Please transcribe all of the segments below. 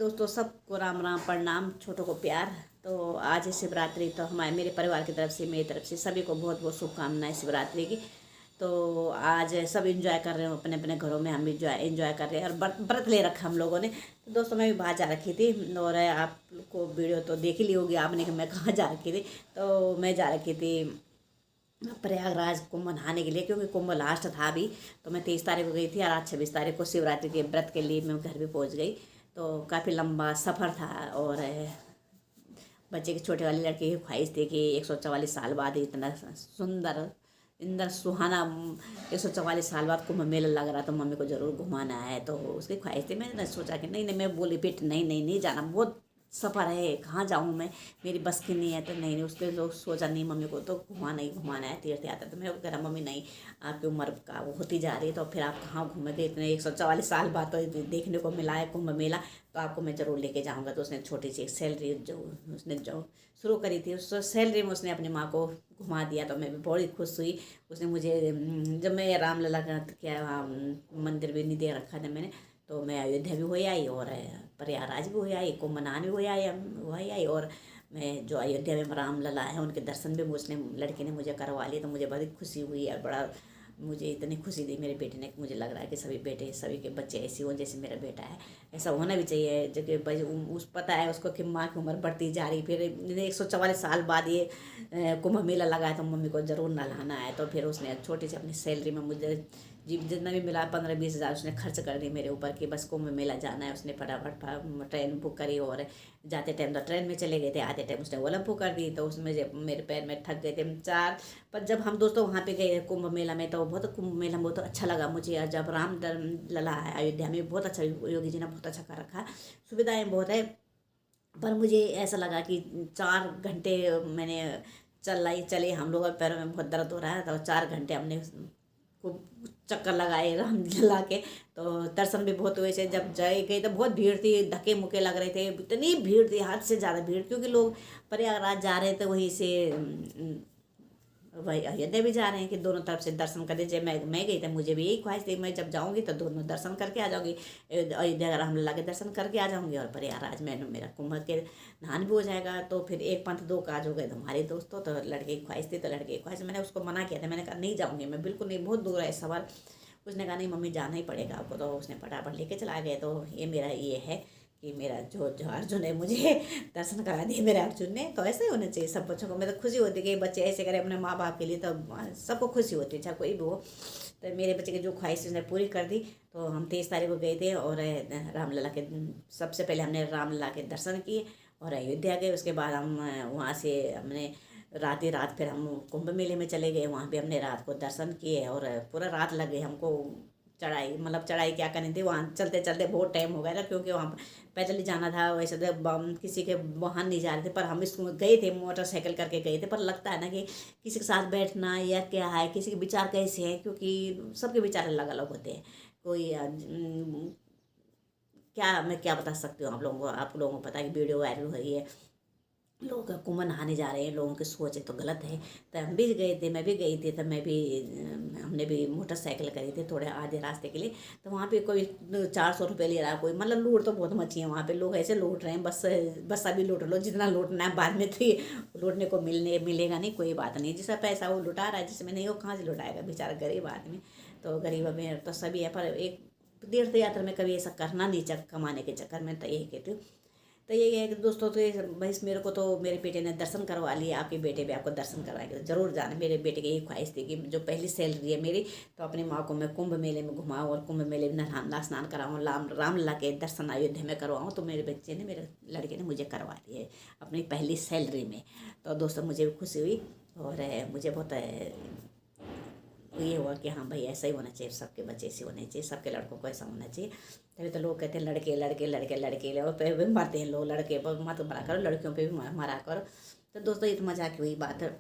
दोस्तों, सबको राम राम प्रणाम, छोटों को प्यार। तो आज है शिवरात्रि। तो हमारे मेरे परिवार की तरफ से, मेरी तरफ से सभी को बहुत बहुत शुभकामनाएं शिवरात्रि की। तो आज सब एंजॉय कर रहे हो अपने अपने घरों में, हम भी एंजॉय कर रहे हैं और व्रत ले रखा हम लोगों ने। तो दोस्तों, मैं भी बाहर जा रखी थी और आप को वीडियो तो देख ही ली होगी आपने कि मैं कहाँ जा रखी थी। तो मैं जा रखी थी प्रयागराज कुंभ नहाने के लिए, क्योंकि कुंभ लास्ट था अभी। तो मैं 23 तारीख को गई थी और आज 26 तारीख को शिवरात्रि के व्रत के लिए मैं घर भी पहुंच गई। तो काफ़ी लंबा सफ़र था और बच्चे की छोटे वाली लड़की की ख्वाहिश थी कि 144 साल बाद इतना सुंदर इंदर सुहाना 144 साल बाद कुंभ मेला लग रहा, तो मम्मी को ज़रूर घुमाना है। तो उसकी ख्वाहिश थी। मैंने सोचा कि नहीं नहीं, मैं बोली बेट नहीं नहीं नहीं जाना, बहुत सफ़र है, कहाँ जाऊँ मैं, मेरी बस की नहीं है। तो नहीं नहीं, उसके लोग सोचा नहीं मम्मी को तो घुमाना ही घुमाना है, तीर्थ यात्रा। तो मैं कह रहा मम्मी नहीं, आपकी उम्र का वो होती जा रही है, तो फिर आप कहाँ घूमेंगे, इतने 144 साल बाद तो देखने को मिला है कुंभ मेला, तो आपको मैं ज़रूर लेके जाऊँगा। तो उसने छोटी सी एक सैलरी जो उसने जो शुरू करी थी, उस सैलरी में उसने अपनी माँ को घुमा दिया। तो मैं भी बड़ी खुश हुई। उसने मुझे जब मैं रामलला का क्या वहाँ मंदिर भी नहीं दे रखा था मैंने, तो मैं अयोध्या भी हो आई और प्रयागराज भी हो आई, कुंभ नहान भी हो आई और मैं जो अयोध्या में रामलला है उनके दर्शन भी उसने लड़की ने मुझे करवा लिए। तो मुझे बड़ी खुशी हुई और बड़ा मुझे इतनी खुशी दी मेरे बेटे ने। मुझे लग रहा है कि सभी बेटे, सभी के बच्चे ऐसे हों जैसे मेरा बेटा है। ऐसा होना भी चाहिए, जो कि उस पता है उसको कि माँ की उम्र बढ़ती जा रही। फिर 144 साल बाद ये कुंभ मेला लगा है, तो मम्मी को ज़रूर नहलाना है। तो फिर उसने छोटी सी अपनी सैलरी में मुझे जितना भी मिला 15-20 हज़ार उसने खर्च कर दी मेरे ऊपर कि बस कुंभ मेला जाना है। उसने फटाफट ट्रेन बुक करी और जाते टाइम तो ट्रेन में चले गए थे, आते टाइम उसने ओला बुक कर दी। तो उसमें जब मेरे पैर में थक गए थे चार। पर जब हम दोस्तों वहाँ पे गए कुंभ मेला में, तो बहुत कुंभ मेला में बहुत अच्छा लगा मुझे। और जब लला है अयोध्या में, बहुत अच्छा योगी जी ने बहुत अच्छा कर रखा है, सुविधाएँ बहुत है। पर मुझे ऐसा लगा कि 4 घंटे मैंने चले हम लोग, और पैरों में बहुत दर्द हो रहा है। तो 4 घंटे हमने खूब चक्कर लगाए रामलला के। तो दर्शन भी बहुत हुए थे। जब जाए गए तो बहुत भीड़ थी, धक्के मुक्के लग रहे थे, इतनी भीड़ थी, हद से ज़्यादा भीड़, क्योंकि लोग प्रयागराज जा रहे थे वहीं से वही अयोध्या भी जा रहे हैं कि दोनों तरफ से दर्शन कर दीजिए। मैं गई थी, मुझे भी यही ख्वाहिश थी, मैं जब जाऊंगी तो दोनों दर्शन करके आ जाऊंगी। अयोध्या रामलला के दर्शन करके आ जाऊंगी और प्रयागराज में मेरा कुंभ के नहान भी हो जाएगा। तो फिर एक पंथ दो काज हो गए तुम्हारे दोस्तों। तो लड़के की ख्वाहिश थी, तो लड़के की ख्वाहिश मैंने उसको मना किया था। मैंने कहा नहीं जाऊँगी मैं, बिल्कुल नहीं, बहुत दूर है सवाल। उसने कहा नहीं मम्मी जाना ही पड़ेगा आपको। तो उसने फटाफट लेके चला गए। तो ये मेरा ये है कि मेरा जो जो अर्जुन है मुझे दर्शन करा दिए मेरे अर्जुन ने। तो ऐसे ही होना चाहिए सब बच्चों को। मैं तो खुशी होती है कि बच्चे ऐसे करें अपने माँ बाप के लिए, तो सबको खुशी होती है, चाहे कोई भी हो। तो मेरे बच्चे की जो ख्वाहिश उसने पूरी कर दी। तो हम 23 तारीख को गए थे और रामलला के सबसे पहले हमने रामलला के दर्शन किए और अयोध्या गए। उसके बाद हम वहाँ से हमने रात ही रात फिर हम कुंभ मेले में चले गए। वहाँ भी हमने रात को दर्शन किए और पूरा रात लग गई हमको। चढ़ाई मतलब चढ़ाई क्या करनी थी, वहाँ चलते चलते बहुत टाइम हो गया था, क्योंकि वहाँ पैदल ही जाना था। वैसे तो किसी के वाहन नहीं जा रहे थे, पर हम इसमें गए थे, मोटरसाइकिल करके गए थे। पर लगता है ना कि किसी के साथ बैठना या क्या है, किसी के विचार कैसे हैं, क्योंकि सबके विचार अलग अलग होते हैं। कोई क्या मैं क्या बता सकती हूँ आप लोगों को पता है कि वीडियो वायरल हो रही है, लोग कुंभ नहाने जा रहे हैं, लोगों की सोच है तो गलत है। तो हम भी गए थे, मैं भी गई थी। तब मैं भी हमने भी मोटरसाइकिल करी थी थोड़े आधे रास्ते के लिए। तो वहाँ पे कोई 400 रुपये ले रहा, कोई मतलब लूट तो बहुत मची है वहाँ पे। लोग ऐसे लूट रहे हैं, बस अभी लूट लो जितना लूटना है, बाद में तो ये लूटने को मिलेगा नहीं, कोई बात नहीं। जिसका पैसा वो लुटा रहा है, जिसमें नहीं वो कहाँ से लुटाएगा बेचारा गरीब आदमी। तो गरीब अमीर तो सभी है, पर एक तीर्थ यात्रा में कभी ऐसा करना नहीं, कमाने के चक्कर में। तो यही कहती हूँ। तो यही है कि दोस्तों, तो भाई मेरे को तो मेरे बेटे ने दर्शन करवा लिए, आपके बेटे भी आपको दर्शन करवाएंगे तो जरूर जाना। मेरे बेटे की यही ख्वाहिश थी कि जो पहली सैलरी है मेरी, तो अपनी माँ को मैं कुंभ मेले में घुमाऊँ और कुंभ मेले में नहाना स्नान कराऊँ, रामलला के दर्शन अयोध्या में करवाऊँ। तो मेरे बच्चे ने, मेरे लड़के ने मुझे करवा दिए अपनी पहली सैलरी में। तो दोस्तों मुझे भी खुशी हुई और मुझे बहुत ये हुआ कि हाँ भाई ऐसा ही होना चाहिए, सबके बच्चे ऐसे होने चाहिए, सबके लड़कों को ऐसा होना चाहिए। तभी तो लोग कहते हैं लड़के लड़के लड़के लड़के और पे भी मारते हैं लोग, लड़के पर मत मारा करो, लड़कियों पे भी मारा करो। तो दोस्तों ये तो मजाक की हुई बात है।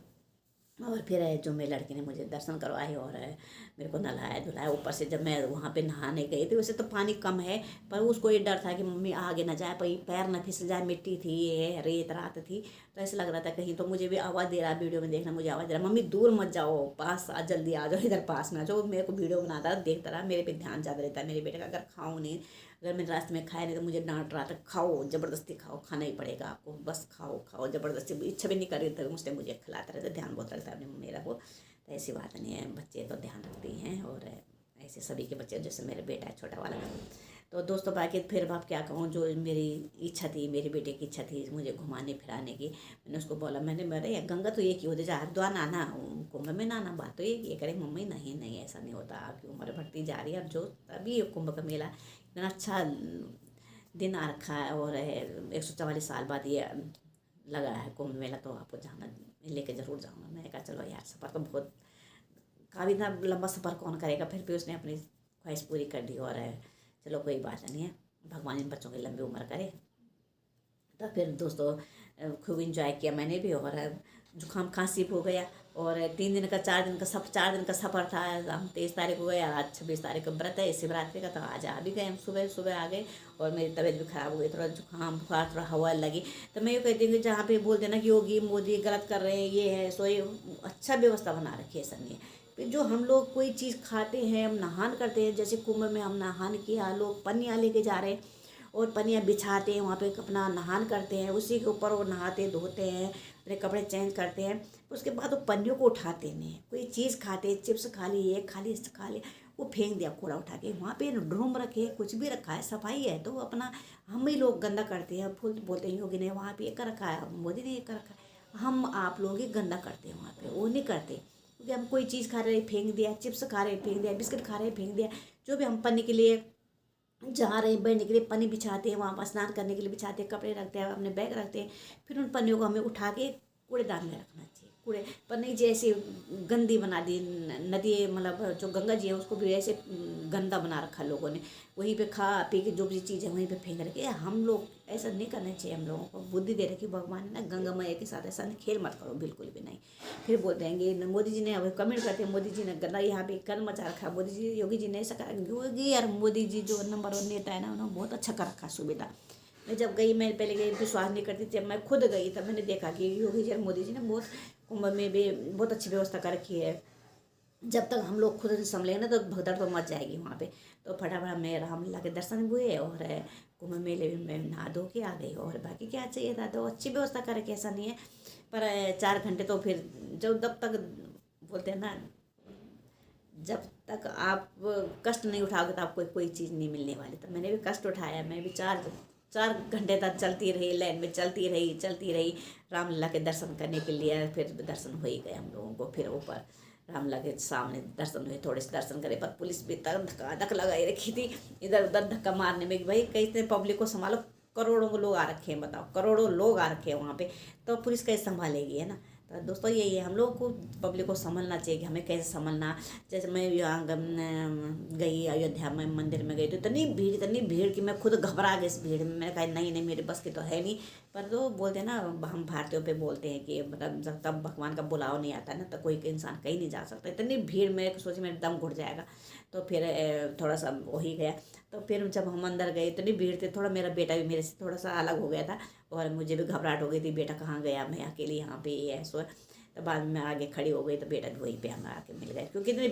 और फिर जो मेरी लड़की ने मुझे दर्शन करवाए और मेरे को नहलाया धुलाया। ऊपर से जब मैं वहाँ पे नहाने गई थी, वैसे तो पानी कम है, पर उसको ये डर था कि मम्मी आगे ना जाए, पैर ना फिसल जाए, मिट्टी थी, ये रेत रात थी। तो ऐसा लग रहा था कहीं तो मुझे भी आवाज़ दे रहा, वीडियो में देखना मुझे आवाज़ दे रहा, मम्मी दूर मत जाओ, पास जल्दी आ जाओ, इधर पास में आ जाओ। मेरे को वीडियो बनाता रहा, देखता रहा, मेरे पे ध्यान ज़्यादा रहता है मेरे बेटे का। अगर खाऊँ नहीं अगर मैंने रास्ते में खाया नहीं तो मुझे डांट रहा था, खाओ ज़बरदस्ती खाओ, खाना ही पड़ेगा आपको, बस खाओ खाओ ज़बरदस्ती, इच्छा भी नहीं कर रही तो मुझे खिलाता रहता, ध्यान बहुत रखता है अपने मेरा को। तो ऐसी बात नहीं है, बच्चे तो ध्यान रखते ही हैं, और ऐसे सभी के बच्चे, जैसे मेरे बेटा है छोटा वाला। तो दोस्तों बाकी फिर अब क्या कहूँ, जो मेरी इच्छा थी, मेरे बेटे की इच्छा थी मुझे घुमाने फिराने की, मैंने उसको बोला, मैंने गंगा तो एक ही होती है, हरिद्वार आना, कुंभ में ना आना, बात तो ये करे मम्मी, नहीं नहीं ऐसा नहीं होता, आपकी उम्र बढ़ती जा रही है, अब जो तभी कुंभ का मेला इतना अच्छा दिन आ रखा है, और 144 साल बाद ये लगा है कुंभ मेला, तो आपको जाना, लेके ज़रूर जाऊँगा। मैंने कहा चलो यार, सफ़र तो बहुत, काफ़ी इतना लंबा सफ़र कौन करेगा, फिर भी उसने अपनी ख्वाहिश पूरी कर दी, और चलो कोई बात नहीं है, भगवान इन बच्चों की लंबी उम्र करे। तो फिर दोस्तों खूब इंजॉय किया मैंने भी, और जुकाम खांसी हो गया, और 4 दिन का सफ़र था। हम 23 तारीख को गए, आज 26 तारीख को व्रत है शिवरात्रि का, तो आज आ भी गए हम, सुबह आ गए, और मेरी तबीयत भी ख़राब हो गई, थोड़ा जुकाम बुखार, थोड़ा हवा लगी। तो मैं ये कहती हूँ कि जहाँ पे बोलते हैं ना कि योगी मोदी गलत कर रहे हैं, ये है सो, ये अच्छा व्यवस्था बना रखी है सर ने। फिर जो हम लोग कोई चीज़ खाते हैं, हम नहान करते हैं, जैसे कुंभ में हम नहान किया, लोग पन्नियाँ लेके जा रहे हैं और पन्नियाँ बिछाते हैं, वहाँ पे अपना नहान करते हैं, उसी के ऊपर वो नहाते धोते हैं, अपने कपड़े चेंज करते हैं, उसके बाद वो पन्नियों को उठाते नहीं, कोई चीज़ खाते, चिप्स खा ली, ये खा ली, खा ली, वो फेंक दिया कूड़ा उठा के, वहाँ पे ड्रूम रखे, कुछ भी रखा है, सफाई है, तो अपना हम ही लोग गंदा करते हैं, फुल बोलते हैं योगी ने वहाँ पे ये कर रखा है, मोदी ने ये कर रखा है, हम आप लोग ही गंदा करते हैं वहाँ पे, वो नहीं करते, क्योंकि हम कोई चीज़ खा रहे फेंक दिया, चिप्स खा रहे फेंक दिया, बिस्किट खा रहे फेंक दिया, जो भी हम पन्नी के लिए जा रहे हैं, बैठने के लिए पन्नी बिछाते हैं, वहाँ पर स्नान करने के लिए बिछाते हैं, कपड़े रखते हैं, अपने बैग रखते हैं, फिर उन पन्नियों को हमें उठा के कूड़ेदान में रखना चाहिए। कूड़े पन्नी जैसे गंदी बना दी, नदी मतलब जो गंगा जी है उसको भी ऐसे गंदा बना रखा लोगों ने, वहीं पे खा पी के जो भी चीज़ है वहीं पे फेंक रखे। हम लोग ऐसा नहीं करना चाहिए, हम लोगों को बुद्धि दे रखी भगवान ने ना, गंगा मैया के साथ ऐसा खेल मत करो, बिल्कुल भी नहीं। फिर बोलते हैं कि मोदी जी ने, अब कमेंट करते हैं मोदी जी ने गंदा यहाँ पे कल मचा रखा, मोदी जी योगी जी ने ऐसा करा, योगी यार मोदी जी जो नंबर 1 नेता है ना, उन्होंने बहुत अच्छा कर रखा सुविधा। मैं जब गई, मैं पहले गई विश्वास नहीं करती थी, जब मैं खुद गई तब मैंने देखा कि योगी जी और मोदी जी ने बहुत कुंभ में भी बहुत अच्छी व्यवस्था कर रखी है। जब तक हम लोग खुद से संभलेंगे ना तो भगदड़ तो मच जाएगी वहाँ पे। तो फटाफट में रामलला के दर्शन हुए, और कुंभ मेले में मैं नहा धो के आ गई, और बाकी क्या चाहिए था, तो अच्छी व्यवस्था कर रखी, ऐसा नहीं है। पर 4 घंटे तो फिर जब तक बोलते हैं ना, जब तक आप कष्ट नहीं उठाओगे तो आपको कोई चीज़ नहीं मिलने वाली। तो मैंने भी कष्ट उठाया, मैं भी 4 घंटे तक चलती रही, लाइन में चलती रही रामलला के दर्शन करने के लिए। फिर दर्शन हो ही गए हम लोगों को, फिर ऊपर रामलला के सामने दर्शन हुए, थोड़े से दर्शन करे, पर पुलिस भी तक धक्का लगाई रखी थी, इधर उधर धक्का मारने में कि भाई कैसे पब्लिक को संभालो, करोड़ों लोग आ रखे हैं, बताओ करोड़ों लोग आ रखे हैं वहाँ पे, तो पुलिस कैसे संभालेगी, है ना। तो दोस्तों यही है, हम लोगों को पब्लिक को समझना चाहिए कि हमें कैसे संभलना। जैसे मैं यहाँ गई अयोध्या में, मंदिर में गई तो इतनी भीड़ कि मैं खुद घबरा गई इस भीड़ में। मैंने कहा नहीं मेरे बस की तो है नहीं। पर तो बोलते हैं ना, हम भारतीयों पे बोलते हैं कि मतलब जब तक भगवान का बुलाव नहीं आता ना तो कोई इंसान कहीं नहीं जा सकता। इतनी भीड़ में सोची मेरा दम घुट जाएगा, तो फिर थोड़ा सा हो ही गया। तो फिर जब हम अंदर गए इतनी भीड़ थी, थोड़ा मेरा बेटा भी मेरे से थोड़ा सा अलग हो गया था, और मुझे भी घबराहट हो गई थी, बेटा कहाँ गया, मैं अकेली यहाँ पे ही है सो। तो बाद में आगे खड़ी हो गई तो बेटा भी वहीं पे हमें आके मिल गए, क्योंकि इतनी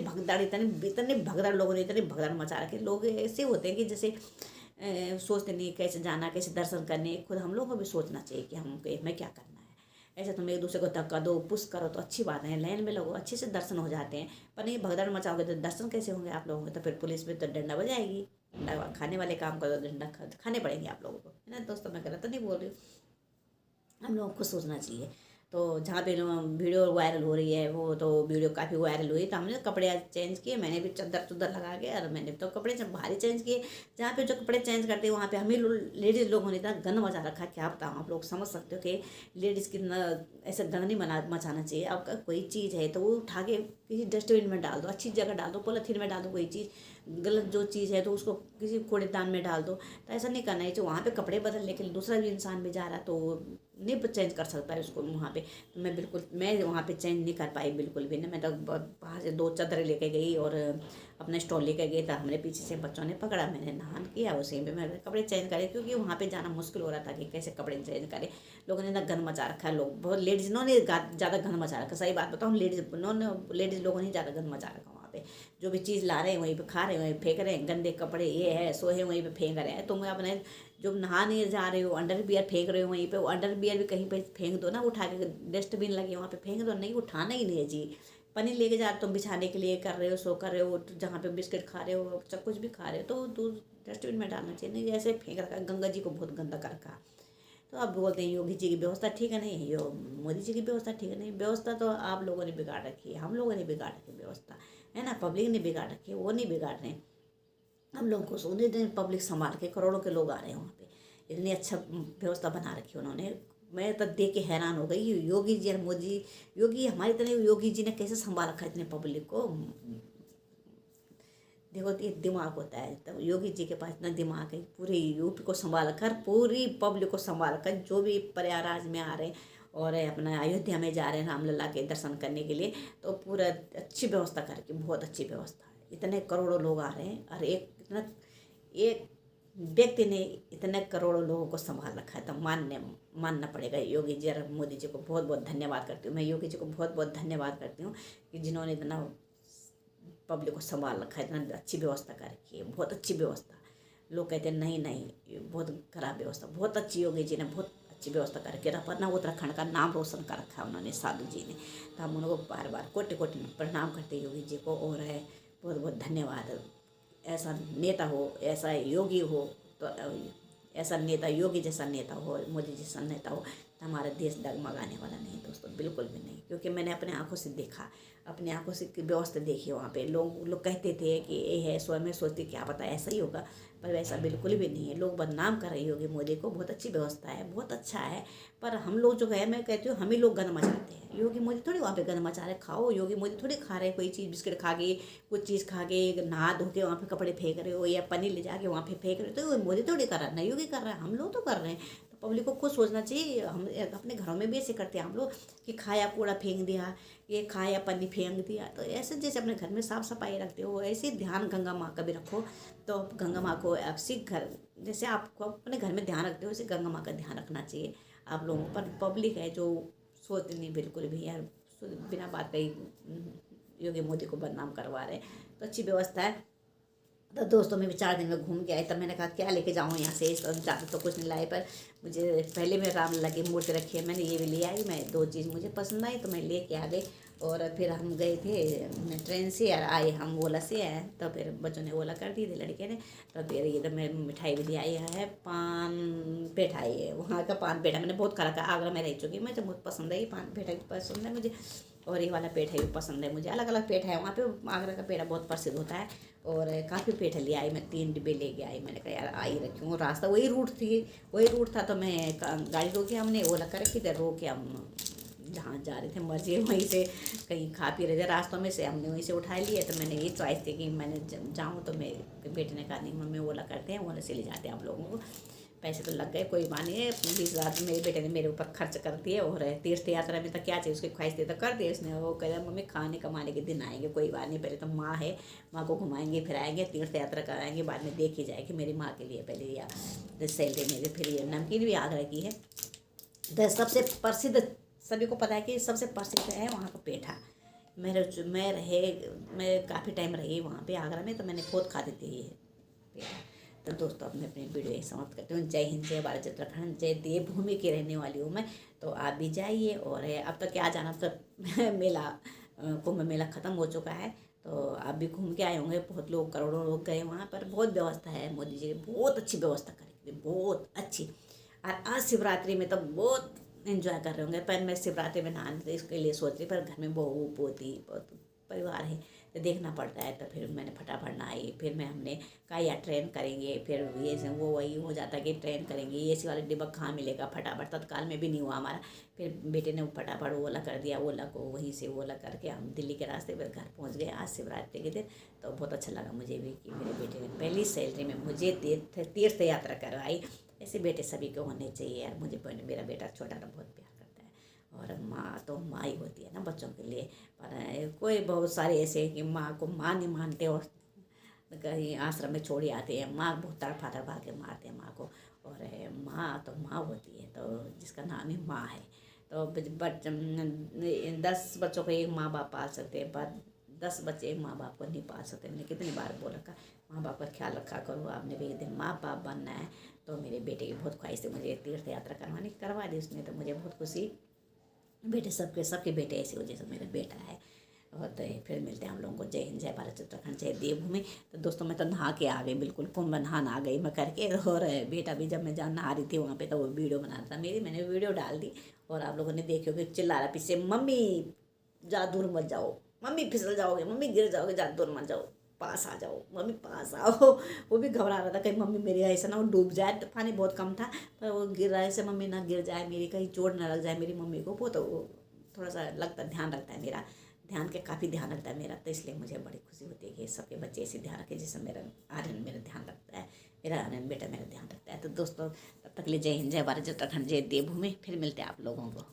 भगदड़ लोगों ने इतनी भगदड़ मचा रखे। लोग ऐसे होते हैं कि जैसे सोचते नहीं कैसे जाना, कैसे दर्शन करने। खुद हम लोगों को भी सोचना चाहिए कि हमें क्या करना है। ऐसे तुम एक दूसरे को धक्का दो, पुश करो तो अच्छी बात है, लाइन में लगो, अच्छे से दर्शन हो जाते हैं। पर नहीं भगदड़ मचाओगे तो दर्शन कैसे होंगे आप लोगों के। तो फिर पुलिस भी तो डंडा बजाएगी, डंडा खाने वाले काम करो तो डंडा खाने पड़ेंगे आप लोगों को, है ना। दोस्तों मैं गलत तो नहीं बोल रही हूँ, हम लोगों को सोचना चाहिए। तो जहाँ पे वीडियो वायरल हो रही है, वो तो वीडियो काफ़ी वायरल हुई, तो हमने कपड़े आज चेंज किए, मैंने भी चद्दर लगा के, और मैंने तो कपड़े भारी चेंज किए। जहाँ पे जो कपड़े चेंज करते हैं वहाँ पे हमें लेडीज़ लोगों ने इतना गंद मचा रखा है, क्या बताऊँ। आप लोग समझ सकते हो कि लेडीज़ कितना ऐसे गंद नहीं मचाना चाहिए। आपका कोई चीज़ है तो वो उठा के किसी डस्टबिन में डाल दो, अच्छी जगह डाल दो, पॉलीथीन में डाल दो। कोई चीज़ गलत जो चीज़ है तो उसको किसी कूड़ेदान में डाल दो। तो ऐसा नहीं करना है। जो वहाँ पे कपड़े बदलने के लिए दूसरा भी इंसान भी जा रहा है तो नहीं चेंज कर सकता है उसको वहाँ पे। तो मैं वहाँ पे चेंज नहीं कर पाई बिल्कुल भी ना। मैं तो बाहर से 2 चादरें लेके गई और अपना स्टॉल लेके गई, तो हमने पीछे से बच्चों ने पकड़ा, मैंने नहान किया, उसी में मैंने कपड़े चेंज करे, क्योंकि वहाँ पे जाना मुश्किल हो रहा था कि कैसे कपड़े चेंज करें। लोगों ने ना गंद मचा रखा है, लोग बहुत लेडीज़ ने ज़्यादा गंद मचा रखा। सही बात बताऊँ, लेडीज़ लोगों ने ज़्यादा गंद मचा रखा वहाँ पे। जो भी चीज़ ला रहे हैं वहीं पे खा रहे हैं, वहीं फेंक रहे हैं, गंदे कपड़े ये है सो है वहीं पे फेंक रहे हैं। तुम अपने जो नहाने जा रहे हो अंडर बियर फेंक रहे हो वहीं पे, वो अंडर बियर भी कहीं पे फेंक दो ना, उठा के डस्टबिन लगे वहाँ पे फेंक दो। नहीं, उठाना ही नहीं है जी। पनीर लेके जा तुम बिछाने के लिए कर रहे हो, सो कर रहे हो, जहाँ पे बिस्किट खा रहे हो, सब कुछ भी खा रहे हो, तो दूध डस्टबिन में डालना चाहिए। नहीं ऐसे फेंक रखा है, गंगा जी को बहुत गंदा कर रखा। तो अब बोलते हैं योगी जी की व्यवस्था ठीक है नहीं, यो मोदी जी की व्यवस्था ठीक है नहीं। व्यवस्था तो आप लोगों ने बिगाड़ रखी है, हम लोगों ने बिगाड़ रखी व्यवस्था, है ना। पब्लिक ने बिगाड़ रखी है, वो नहीं बिगाड़ रहे हैं। हम लोगों को सोने दें, पब्लिक संभाल के, करोड़ों के लोग आ रहे हैं वहाँ पे, इतनी अच्छा व्यवस्था बना रखी है उन्होंने। मैं तो देख के हैरान हो गई योगी जी और मोदी। योगी हमारी तरह योगी जी ने कैसे संभाल रखा है इतने पब्लिक को। देखो तो ये दिमाग होता है, तो योगी जी के पास इतना दिमाग है, पूरे यूपी को संभाल कर, पूरी पब्लिक को संभाल कर, जो भी प्रयागराज में आ रहे हैं और अपना अयोध्या में जा रहे हैं रामलला के दर्शन करने के लिए, तो पूरा अच्छी व्यवस्था करके, बहुत अच्छी व्यवस्था है। इतने करोड़ों लोग आ रहे हैं और एक व्यक्ति ने इतने करोड़ों लोगों को संभाल रखा है, तो मानना पड़ेगा योगी जी और मोदी जी को। बहुत बहुत धन्यवाद करती हूँ मैं, योगी जी को बहुत बहुत धन्यवाद करती हूँ कि जिन्होंने इतना पब्लिक को संभाल रखा है, इतना अच्छी व्यवस्था कर रखी है, बहुत अच्छी व्यवस्था। लोग कहते हैं नहीं नहीं ये बहुत खराब व्यवस्था, बहुत अच्छी योगी जी ने बहुत अच्छी व्यवस्था करके अपना उत्तराखंड का नाम रोशन कर रखा है उन्होंने, साधु जी ने। तो हम उनको बार बार कोटि कोटि प्रणाम करते हैं योगी जी को, और है बहुत बहुत धन्यवाद। ऐसा नेता हो, ऐसा योगी हो, तो ऐसा नेता, योगी जैसा नेता हो, मोदी जैसा नेता हो, तो हमारा देश डगमगाने वाला नहीं दोस्तों, बिल्कुल भी नहीं। क्योंकि मैंने अपने आंखों से देखा, अपने आंखों से व्यवस्था देखी वहाँ पे। लोग कहते थे कि ये है, स्वयं में सोचते क्या पता ऐसा ही होगा, पर वैसा बिल्कुल भी नहीं है। लोग बदनाम कर रहे योगी मोदी को, बहुत अच्छी व्यवस्था है, बहुत अच्छा है। पर हम लोग जो है, मैं कहती हूँ हम ही लोग गंद मचाते हैं। योगी मोदी थोड़ी वहाँ पे गंद मचा रहे, खाओ। योगी मोदी थोड़ी खा रहे कोई चीज़, बिस्किट खा के, कुछ चीज़ खा के, नहा धो के वहाँ पे कपड़े फेंक रहे हो, या पनीर ले जाके वहाँ पे फेंक रहे हो, तो मोदी थोड़ी कर रहा है ना, योगी कर रहा है, हम लोग तो कर रहे हैं। तो पब्लिक को खुद सोचना चाहिए। हम अपने घरों में भी ऐसे करते हैं हम लोग कि खाया कूड़ा फेंक दिया, ये खाया पन्नी फेंक दिया। तो ऐसे जैसे अपने घर में साफ सफाई रखते हो, ऐसे ही ध्यान गंगा माँ का भी रखो। तो गंगा माँ को आपसी घर, जैसे आपको अपने घर में ध्यान रखते हो, वैसे गंगा माँ का ध्यान रखना चाहिए आप लोगों पर। पब्लिक है जो सोचती नहीं बिल्कुल भी यार, बिना बात कही योगी मोदी को बदनाम करवा रहे हैं। तो अच्छी व्यवस्था है। तो दोस्तों मैं भी 4 दिन में घूम के आई, तब मैंने कहा क्या लेके जाऊँ यहाँ से, ज़्यादा तो कुछ नहीं लाए, पर मुझे पहले में रामलला की मूर्ति रखी है, मैंने ये भी ले आई। मैं 2 चीज़ मुझे पसंद आई तो मैं लेके आ गई। और फिर हम गए थे ट्रेन से, और आए हम ओला से आए, तो फिर बच्चों ने ओला कर दी थी लड़के ने। तो फिर ये तो मैं मिठाई भी ले आई है, पान पेठा है, वहाँ का पान पेठा मैंने बहुत खा रखा, आगरा में रह चुकी मैं, तो बहुत पसंद है ये पान पेठा पसंद है मुझे। और ये वाला पेठा भी पसंद है मुझे। अलग अलग पेठा है वहाँ पे, आगरा का पेठा बहुत प्रसिद्ध होता है। और काफ़ी पेठा ले आई मैं, 3 डिब्बे लेके आई। मैंने कहा यार आई रखी हूँ, रास्ता वही रूट था, तो मैं गाड़ी रोके, हमने ओला कर रखी थी, रोके हम जहाँ जा रहे थे मर्जी वहीं से कहीं खा पी रहे थे रास्तों में से, हमने वहीं से उठा लिए। तो मैंने ये चॉइस थी कि मैंने जाऊँ, तो मेरे बेटे ने कहा नहीं मम्मी ओला करते हैं, ओला से ले जाते हैं आप लोगों को। पैसे तो लग गए, कोई बात नहीं है, 20,000 मेरे बेटे ने मेरे ऊपर खर्च कर दिए। और तीर्थ यात्रा में तो क्या चाहिए, उसकी ख्वाहिश थी तो कर दिए उसने। वो कह रहा मम्मी खाने कमाने के दिन आएंगे, कोई बात नहीं, पहले तो माँ है, माँ को घुमाएंगे फिराएंगे, तीर्थ यात्रा कराएंगे, बाद में देखी जाएगी मेरी माँ के लिए पहले, या सैलरी मेरी। फिर ये नमकीन भी आगरा की है, तो सबसे प्रसिद्ध, सभी को पता है कि सबसे प्रसिद्ध है वहाँ का पेठा। मैं काफ़ी टाइम रही वहाँ पे आगरा में, तो मैंने खुद खाती थी ये पेठा। तो दोस्तों अब मैं अपनी वीडियो यही समाप्त करती हूँ। जय हिंद, जय भारत, जय उत्तराखंड, जय देवभूमि की रहने वाली हूँ मैं। तो आप भी जाइए। और अब तक क्या जाना, तो मेला, कुंभ मेला ख़त्म हो चुका है, तो आप भी घूम के आए होंगे। बहुत लोग, करोड़ों लोग गए वहाँ पर। बहुत व्यवस्था है, मोदी जी ने बहुत अच्छी व्यवस्था करी, बहुत अच्छी। और आज शिवरात्रि में तो बहुत एंजॉय कर रहे होंगे। पर मैं शिवरात्रि में नहाने इसके लिए सोच रही, पर घर में बहू पोती बहुत परिवार है, तो देखना पड़ता है। तो फिर मैंने फटाफट नहाई। फिर हमने कहा या ट्रेन करेंगे, फिर ये से वो वही हो जाता है कि ट्रेन करेंगे, एसी वाला डिब्बा कहाँ मिलेगा, फटाफट तत्काल में भी नहीं हुआ हमारा। फिर बेटे ने फटाफट ओला कर दिया, ओला को वहीं से ओला करके हम दिल्ली के रास्ते पर घर पहुँच गए आज शिवरात्रि के दिन। तो बहुत अच्छा लगा मुझे भी कि मेरे बेटे ने पहली सैलरी में मुझे तीर्थ यात्रा करवाई। ऐसे बेटे सभी को होने चाहिए यार। मुझे मेरा बेटा छोटा ना बहुत प्यार करता है, और माँ तो माँ ही होती है ना बच्चों के लिए। पर कोई बहुत सारे ऐसे कि माँ को माँ नहीं मानते, और कहीं आश्रम में छोड़ आते हैं, माँ बहुत तड़फा के मारते हैं माँ को। और माँ तो माँ होती है, तो जिसका नाम ही माँ है। तो 10 बच्चों को एक माँ बाप पाल सकते हैं, पर 10 बच्चे माँ बाप को नहीं पाल सकते। मैंने कितनी बार बोल रखा, माँ बाप का ख्याल रखा करो, आपने भी एक दिन माँ बाप बनना है। तो मेरे बेटे की बहुत ख्वाहिश थी मुझे तीर्थ यात्रा करवा दी उसने, तो मुझे बहुत खुशी। बेटे सबके बेटे ऐसे हो जैसे मेरा बेटा है। और तो फिर मिलते हैं हम लोगों को। जय हिंद, जय भारत, उत्तराखंड, जय देवभूमि। तो दोस्तों मैं तो नहा के आ गई, बिल्कुल कुंभ नहा आ गई मैं करके। और बेटा भी जब मैं जहाँ नहा रही थी वहाँ पे, तो वो वीडियो बना रहा था मेरी, मैंने वीडियो डाल दी। और आप लोगों ने देखी होगी, चिल्ला रहा पीछे, मम्मी जा दूर मत जाओ, मम्मी फिसल जाओगे, मम्मी गिर जाओगे, जा दूर मत जाओ, पास आ जाओ, मम्मी पास आओ। वो भी घबरा रहा था कहीं मम्मी मेरी ऐसा ना वो डूब जाए। तो पानी बहुत कम था, पर वो गिर रहा है ऐसे मम्मी ना गिर जाए मेरी, कहीं चोट ना लग जाए मेरी मम्मी को। वो तो वो थोड़ा सा लगता ध्यान रखता है मेरा, काफ़ी ध्यान रखता है मेरा। तो इसलिए मुझे बड़ी खुशी होती है कि सबके बच्चे ऐसे ध्यान रखें जैसे मेरा आर्यन मेरा ध्यान रखता है, मेरा आर्यन बेटा मेरा ध्यान रखता है। तो दोस्तों तब तक के लिए जय हिंद, जय भारत, जय उत्तराखंड, जय देवभूमि। फिर मिलते हैं आप लोगों को।